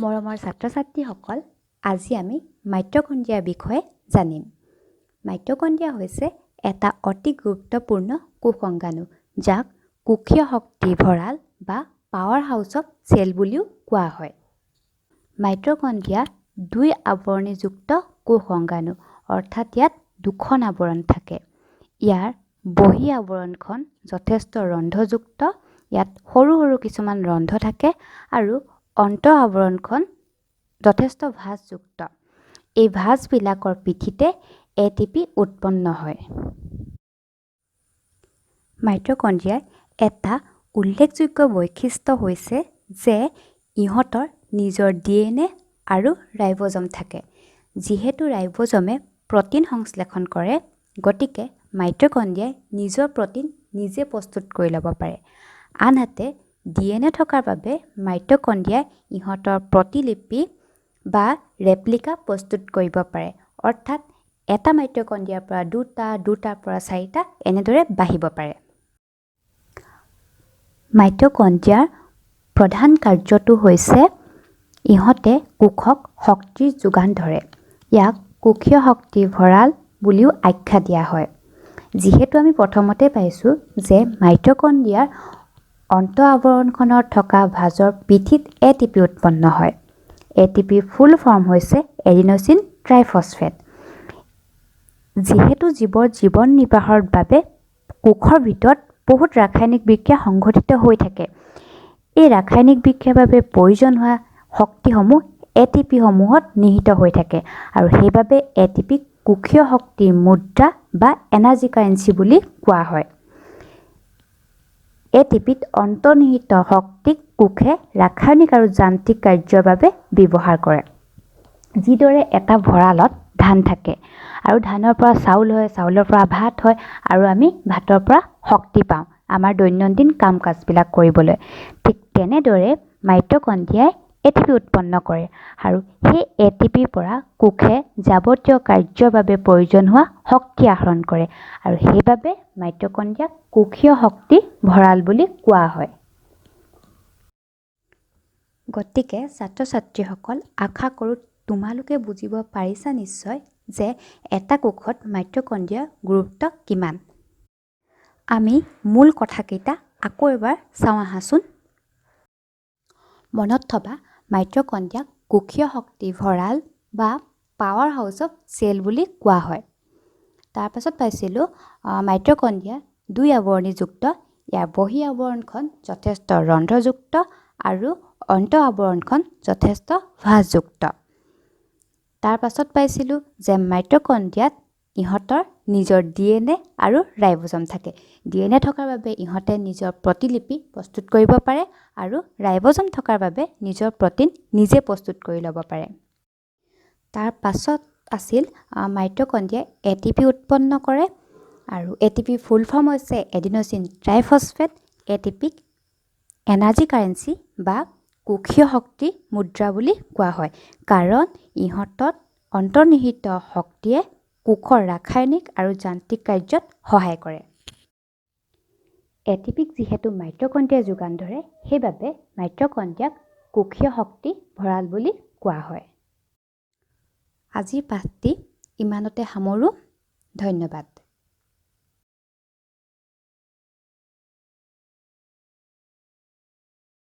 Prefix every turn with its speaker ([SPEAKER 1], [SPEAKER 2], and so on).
[SPEAKER 1] মৰমৰ ছাত্ৰ-ছাত্ৰীসকল, আজি আমি মাইটকণ্ড্ৰিয়াৰ বিষয়ে জানিম। মাইটকণ্ড্ৰিয়া হৈছে এটা অতি গুৰুত্বপূৰ্ণ কোষ অংগাণু, যাক কোষীয় শক্তিৰ ভঁৰাল বা পাৱাৰ হাউচ অফ চেল বুলিও কোৱা হয়। মাইটকণ্ড্ৰিয়া দুই আৱৰণীযুক্ত কোষ অংগাণু, অৰ্থাৎ ইয়াত দুখন আৱৰণ থাকে। ইয়াৰ বহী আৱৰণখন যথেষ্ট ৰন্ধ্ৰযুক্ত, ইয়াত সৰু সৰু কিছুমান ৰন্ধ্ৰ থাকে আৰু অন্ত আৱৰণখন যথেষ্ট ভাঁজযুক্ত। এই ভাঁজবিলাকৰ পিঠিতে ATP উৎপন্ন হয়। মাইটকণ্ড্ৰিয়াৰ এটা উল্লেখযোগ্য বৈশিষ্ট্য হৈছে যে ইহঁতৰ নিজৰ DNA আৰু ৰাইব'জম থাকে। যিহেতু ৰাইব'জমে প্ৰ'টিন সংশ্লেষণ কৰে, গতিকে মাইটকণ্ড্ৰিয়াই নিজৰ প্ৰ'টিন নিজে প্ৰস্তুত কৰি ল'ব পাৰে। আনহাতে DNA থকাৰ বাবে মাইটকণ্ড্ৰিয়াই ইহঁতৰ প্ৰতিলিপি বা ৰেপ্লিকা প্ৰস্তুত কৰিব পাৰে, অৰ্থাৎ এটা মাইটকণ্ড্ৰিয়াৰ পৰা দুটা, দুটাৰ পৰা চাৰিটা এনেদৰে বাঢ়িব পাৰে। মাইটকণ্ড্ৰিয়াৰ প্ৰধান কাৰ্যটো হৈছে ইহঁতে কোষক শক্তিৰ যোগান ধৰে। ইয়াক কোষীয় শক্তিৰ ভঁৰাল বুলিও আখ্যা দিয়া হয়। যিহেতু আমি প্ৰথমতে পাইছোঁ যে মাইটকণ্ড্ৰিয়াৰ অন্ত আৱৰণখনত থকা ভাঁজৰ পিঠিত ATP উৎপন্ন হয়। ATPৰ ফুল ফৰ্ম হৈছে এডিন'চিন ট্ৰাইফছফেট। যিহেতু জীৱৰ জীৱন নিৰ্বাহৰ বাবে কোষৰ ভিতৰত বহুত ৰাসায়নিক বিক্ৰিয়া সংঘটিত হৈ থাকে, এই ৰাসায়নিক বিক্ৰিয়াৰ বাবে প্ৰয়োজন হোৱা শক্তিসমূহ ATP সমূহত নিহিত হৈ থাকে আৰু সেইবাবে ATP কোষীয় শক্তিৰ মুদ্ৰা বা এনাৰ্জি কাৰেঞ্চি বুলি কোৱা হয়। ATPত অন্তৰ্নিহিত শক্তিক কোষে ৰাসায়নিক আৰু যান্ত্ৰিক কাৰ্যৰ বাবে ব্যৱহাৰ কৰে। যিদৰে এটা ভঁৰালত ধান থাকে আৰু ধানৰ পৰা চাউল হয়, চাউলৰ পৰা ভাত হয় আৰু আমি ভাতৰ পৰা শক্তি পাওঁ আমাৰ দৈনন্দিন কাম কাজবিলাক কৰিবলৈ। ঠিক তেনেদৰে মাইটকণ্ড্ৰিয়াই ATP উৎপন্ন কৰে আৰু সেই ATPৰ পৰা কোষে যাৱতীয় কাৰ্যৰ বাবে প্ৰয়োজন হোৱা শক্তি আহৰণ কৰে আৰু সেইবাবে মাইটকণ্ড্ৰিয়াক কোষীয় শক্তিৰ ভঁৰাল বুলি কোৱা হয়। গতিকে ছাত্ৰ-ছাত্ৰীসকল, আশা কৰোঁ তোমালোকে বুজিব পাৰিছা নিশ্চয় যে এটা কোষত মাইটকণ্ড্ৰিয়াৰ গুৰুত্ব কিমান। আমি মূল কথাকেইটা আকৌ এবাৰ চাওঁ আহাচোন। মনত থবা, মাইটকণ্ড্ৰিয়াক কোষীয় শক্তিৰ ভঁৰাল বা পাৱাৰ হাউচ অফ চেল বুলি কোৱা হয়। তাৰপাছত পাইছিলোঁ মাইটকণ্ড্ৰিয়া দুই আৱৰণীযুক্ত, ইয়াৰ বহী আৱৰণখন যথেষ্ট ৰন্ধ্ৰযুক্ত আৰু অন্ত আৱৰণখন যথেষ্ট ভাঁজযুক্ত। তাৰপাছত পাইছিলোঁ যে মাইটকণ্ড্ৰিয়াত ইহঁতৰ নিজৰ DNA আৰু ৰাইব'জম থাকে। DNA থকাৰ বাবে ইহঁতে নিজৰ প্ৰতিলিপি প্ৰস্তুত কৰিব পাৰে আৰু ৰাইব'জম থকাৰ বাবে নিজৰ প্ৰ'টিন নিজে প্ৰস্তুত কৰি ল'ব পাৰে। তাৰ পাছত আছিল মাইটকণ্ড্ৰিয়াই ATP উৎপন্ন কৰে আৰু ATPৰ ফুল ফৰ্ম হৈছে এডিন'চিন ট্ৰাইফছফেট। ATPক এনাৰ্জি কাৰেঞ্চি বা কোষীয় শক্তি মুদ্ৰা বুলি কোৱা হয়, কাৰণ ইহঁতত অন্তৰ্নিহিত শক্তিয়ে কোষৰ ৰাসায়নিক আৰু যান্ত্ৰিক কাৰ্যত সহায় কৰে। ATPক যিহেতু মাইটকণ্ড্ৰিয়াই যোগান ধৰে, সেইবাবে মাইটকণ্ড্ৰিয়াক কোষীয় শক্তিৰ ভঁৰাল বুলি কোৱা হয়। আজিৰ পাঠটি ইমানতে সামৰোঁ। ধন্যবাদ।